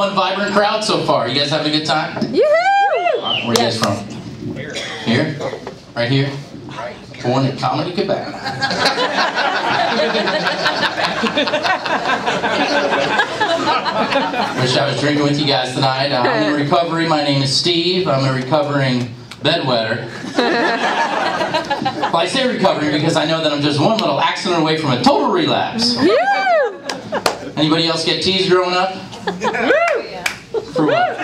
fun, vibrant crowd so far. You guys having a good time? Yoo-hoo! Where are you guys from? Here? Right here? Born in Comedy Cabana. Wish I was drinking with you guys tonight. I'm in recovery. My name is Steve. I'm a recovering bedwetter. Well, I say recovering because I know that I'm just one little accident away from a total relapse. Anybody else get teased growing up? For what?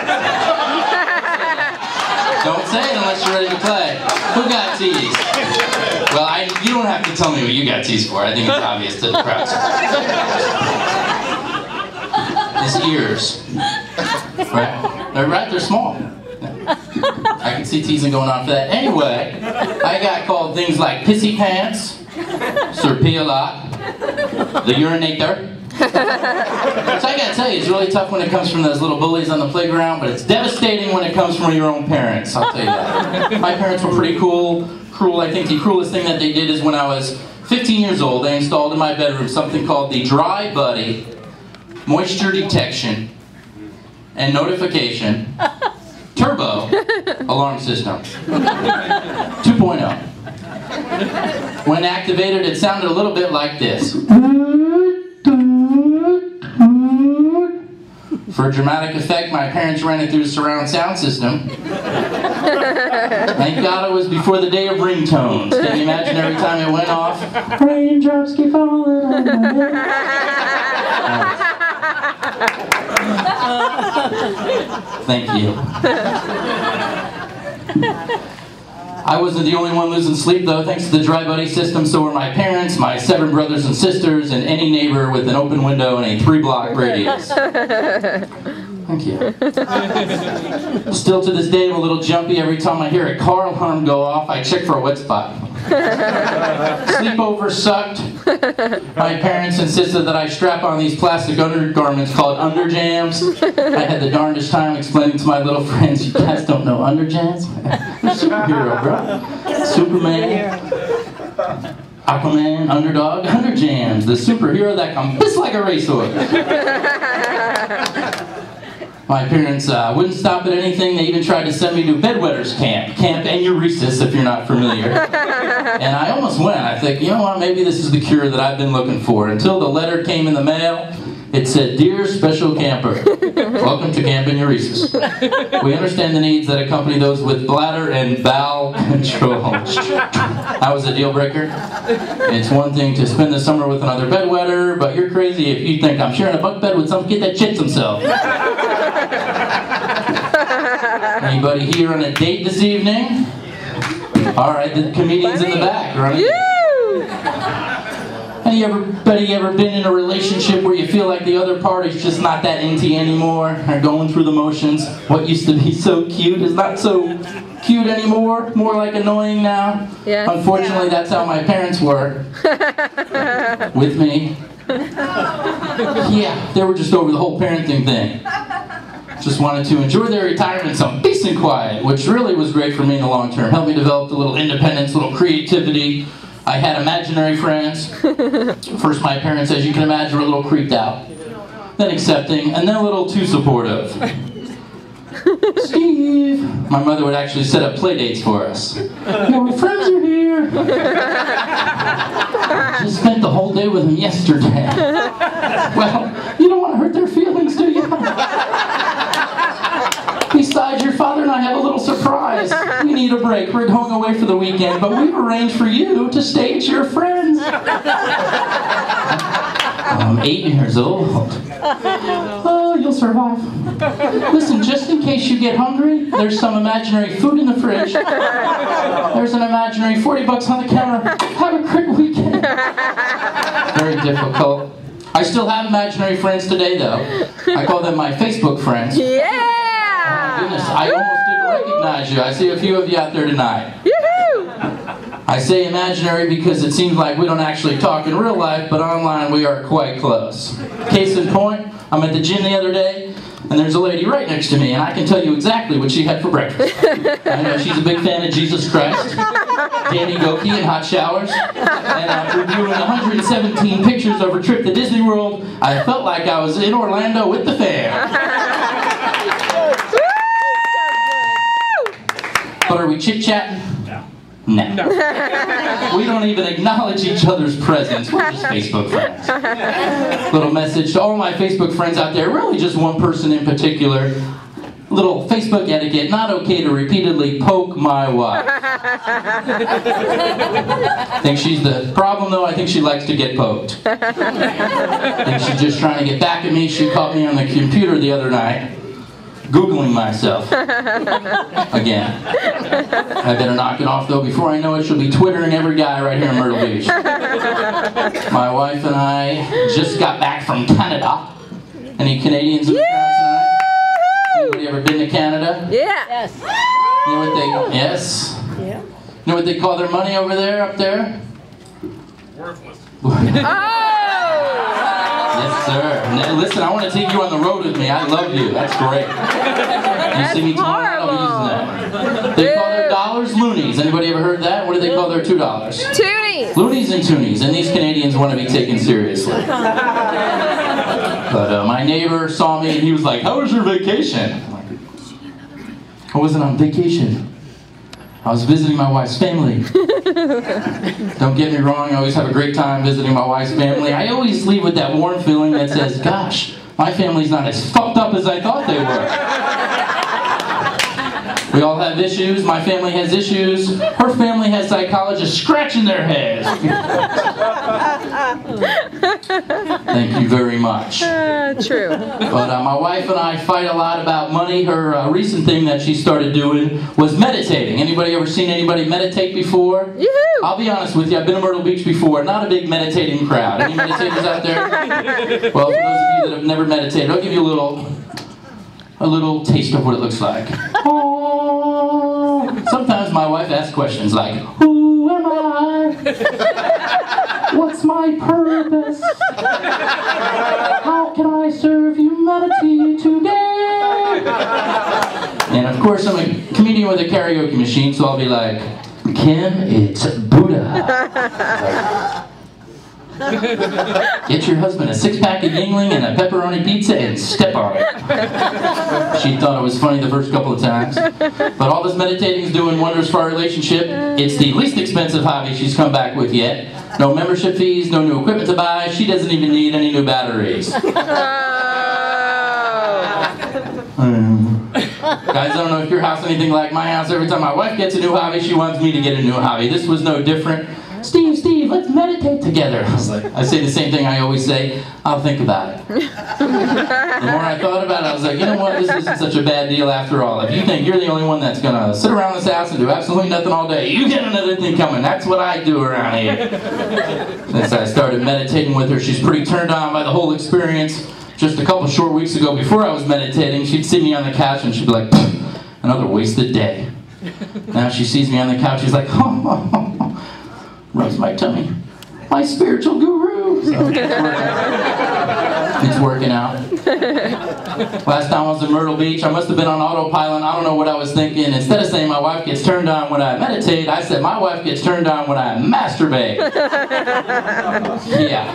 Don't say it unless you're ready to play. Who got teased? Well, you don't have to tell me what you got teased for. I think it's obvious to the crowd. His ears. Right? They're small. I can see teasing going on for that. Anyway, I got called things like pissy pants, Sir Pee-a-lot, the urinator. So I gotta tell you, it's really tough when it comes from those little bullies on the playground, but it's devastating when it comes from your own parents, I'll tell you that. My parents were pretty cruel. I think the cruelest thing that they did is when I was 15 years old, they installed in my bedroom something called the Dry Buddy Moisture Detection and Notification Turbo Alarm System 2.0. When activated, it sounded a little bit like this. For dramatic effect, my parents ran it through the surround sound system. Thank God it was before the day of ringtones. Can you imagine every time it went off? Raindrops keep falling on my head. Thank you. I wasn't the only one losing sleep, though. Thanks to the Dry Buddy system, so were my parents, my 7 brothers and sisters, and any neighbor with an open window and a 3-block radius. Thank you. Still to this day, I'm a little jumpy every time I hear a car alarm go off. I check for a wet spot. Sleepover sucked. My parents insisted that I strap on these plastic undergarments called underjams. I had the darndest time explaining to my little friends, you guys don't know underjams? They're superhero, bro. Superman, Aquaman, Underdog, Underjams, the superhero that can piss like a racehorse. My parents wouldn't stop at anything. They even tried to send me to bedwetters camp. Camp Enuresis, if you're not familiar. And I almost went. I think, you know what, maybe this is the cure that I've been looking for. Until the letter came in the mail. It said, Dear Special Camper, welcome to Camp Enuresis. We understand the needs that accompany those with bladder and bowel control. That was a deal breaker. It's one thing to spend the summer with another bedwetter, but you're crazy if you think I'm sharing a bunk bed with some kid that shits himself. Anybody here on a date this evening? Alright, the comedian's in the back, right? Anybody ever been in a relationship where you feel like the other party's just not that into you anymore? Or going through the motions? What used to be so cute is not so cute anymore? More like annoying now? Yeah. Unfortunately, that's how my parents were. With me. Yeah, they were just over the whole parenting thing. Just wanted to enjoy their retirement some peace and quiet, which really was great for me in the long term. Helped me develop a little independence, a little creativity. I had imaginary friends. First, my parents, as you can imagine, were a little creeped out. Then accepting, and then a little too supportive. Steve! My mother would actually set up play dates for us. Your friends are here! Just spent the whole day with them yesterday. Well, you don't want to hurt their feelings, do you? Besides, your father and I have a little surprise. We need a break. We're going away for the weekend, but we've arranged for you to stay at your friends. I'm 8 years old. Oh, you'll survive. Listen, just in case you get hungry, there's some imaginary food in the fridge. There's an imaginary $40 on the counter. Have a great weekend. Very difficult. I still have imaginary friends today, though. I call them my Facebook friends. Yeah! Oh, goodness, I almost didn't recognize you. I see a few of you out there tonight. Yoo-hoo! I say imaginary because it seems like we don't actually talk in real life, but online we are quite close. Case in point, I'm at the gym the other day, and there's a lady right next to me, and I can tell you exactly what she had for breakfast. I know she's a big fan of Jesus Christ, Danny Goki, and hot showers, and after viewing 117 pictures of her trip to Disney World, I felt like I was in Orlando with the fam. But are we chit-chatting? No. We don't even acknowledge each other's presence. We're just Facebook friends. Little message to all my Facebook friends out there, really just one person in particular. Little Facebook etiquette, not okay to repeatedly poke my wife. Think she's the problem though? I think she likes to get poked. Think she's just trying to get back at me. She caught me on the computer the other night, Googling myself. Again. I better knock it off though. Before I know it, she'll be Twittering every guy right here in Myrtle Beach. My wife and I just got back from Canada. Any Canadians in the crowd tonight? Anybody ever been to Canada? Yeah. Yes. You know what they? Yes. Yeah. You know what they call their money over there? Up there? Worthless. Oh! Yes, sir. Now, listen, I want to take you on the road with me. I love you. That's great. You see me tomorrow? I'll be using that. They call their dollars loonies. Anybody ever heard that? What do they call their $2? Toonies. Loonies and toonies. And these Canadians want to be taken seriously. But my neighbor saw me and he was like, "How was your vacation?" I'm like, I wasn't on vacation. I was visiting my wife's family. Don't get me wrong, I always have a great time visiting my wife's family. I always leave with that warm feeling that says, gosh, my family's not as fucked up as I thought they were. We all have issues. My family has issues. Her family has psychologists scratching their heads. Thank you very much. True. But my wife and I fight a lot about money. Her recent thing that she started doing was meditating. Anybody ever seen anybody meditate before? Yoo-hoo! I'll be honest with you, I've been to Myrtle Beach before. Not a big meditating crowd. Any meditators out there? Well, for those of you that have never meditated, I'll give you a little taste of what it looks like. Sometimes my wife asks questions like, who am I? What's my purpose? How can I serve humanity today? And of course I'm a comedian with a karaoke machine, so I'll be like, Kim, it's Buddha. Get your husband a 6-pack of Yingling and a pepperoni pizza and step on it. She thought it was funny the first couple of times. But all this meditating is doing wonders for our relationship. It's the least expensive hobby she's come back with yet. No membership fees, no new equipment to buy. She doesn't even need any new batteries. Guys, I don't know if your house is anything like my house. Every time my wife gets a new hobby, she wants me to get a new hobby. This was no different. Steve, let's meditate together. I say the same thing I always say, I'll think about it. The more I thought about it, I was like, you know what, this isn't such a bad deal after all. If you think you're the only one that's going to sit around this house and do absolutely nothing all day, you get another thing coming. That's what I do around here. Since I started meditating with her, she's pretty turned on by the whole experience. Just a couple short weeks ago, before I was meditating, she'd see me on the couch and she'd be like, another wasted day. Now she sees me on the couch, she's like, rubs my tummy. My spiritual guru. So it's working out. Last time I was in Myrtle Beach, I must have been on autopilot. I don't know what I was thinking. Instead of saying my wife gets turned on when I meditate, I said my wife gets turned on when I masturbate. Yeah.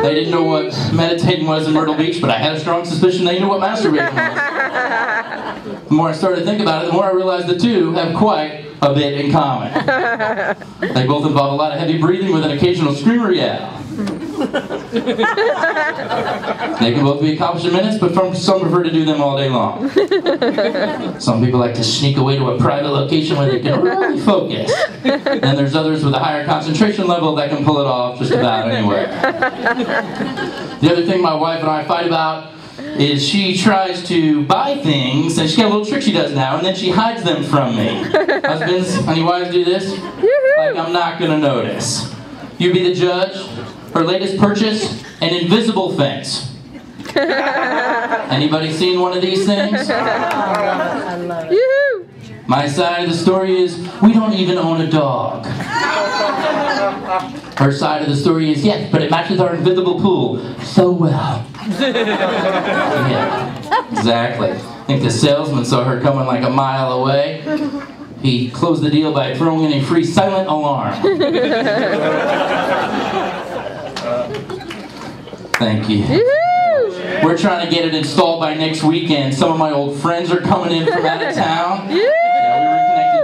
They didn't know what meditating was in Myrtle Beach, but I had a strong suspicion they knew what masturbating was. The more I started to think about it, the more I realized the two have quite a bit in common. They both involve a lot of heavy breathing with an occasional scream or yell. They can both be accomplished in minutes, but some prefer to do them all day long. Some people like to sneak away to a private location where they can really focus. And there's others with a higher concentration level that can pull it off just about anywhere. The other thing my wife and I fight about is she tries to buy things, and she's got a little trick she does now, and then she hides them from me. Husbands, any wives do this? Like I'm not going to notice. You be the judge. Her latest purchase, an invisible fence. Anybody seen one of these things? I love it. My side of the story is, we don't even own a dog. Her side of the story is, yes, but it matches our invisible pool so well. Yeah, exactly. I think the salesman saw her coming like a mile away. He closed the deal by throwing in a free silent alarm. Thank you. We're trying to get it installed by next weekend. Some of my old friends are coming in from out of town. Yeah,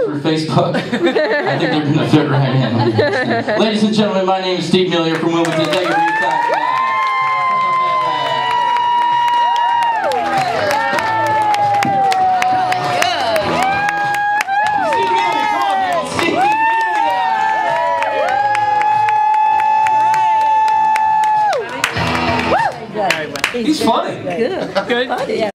we reconnected for or Facebook, I think they're going to fit right in. Ladies and gentlemen, my name is Steve Melia from Wilmington. Thank you for your time. He's funny. Good. Good.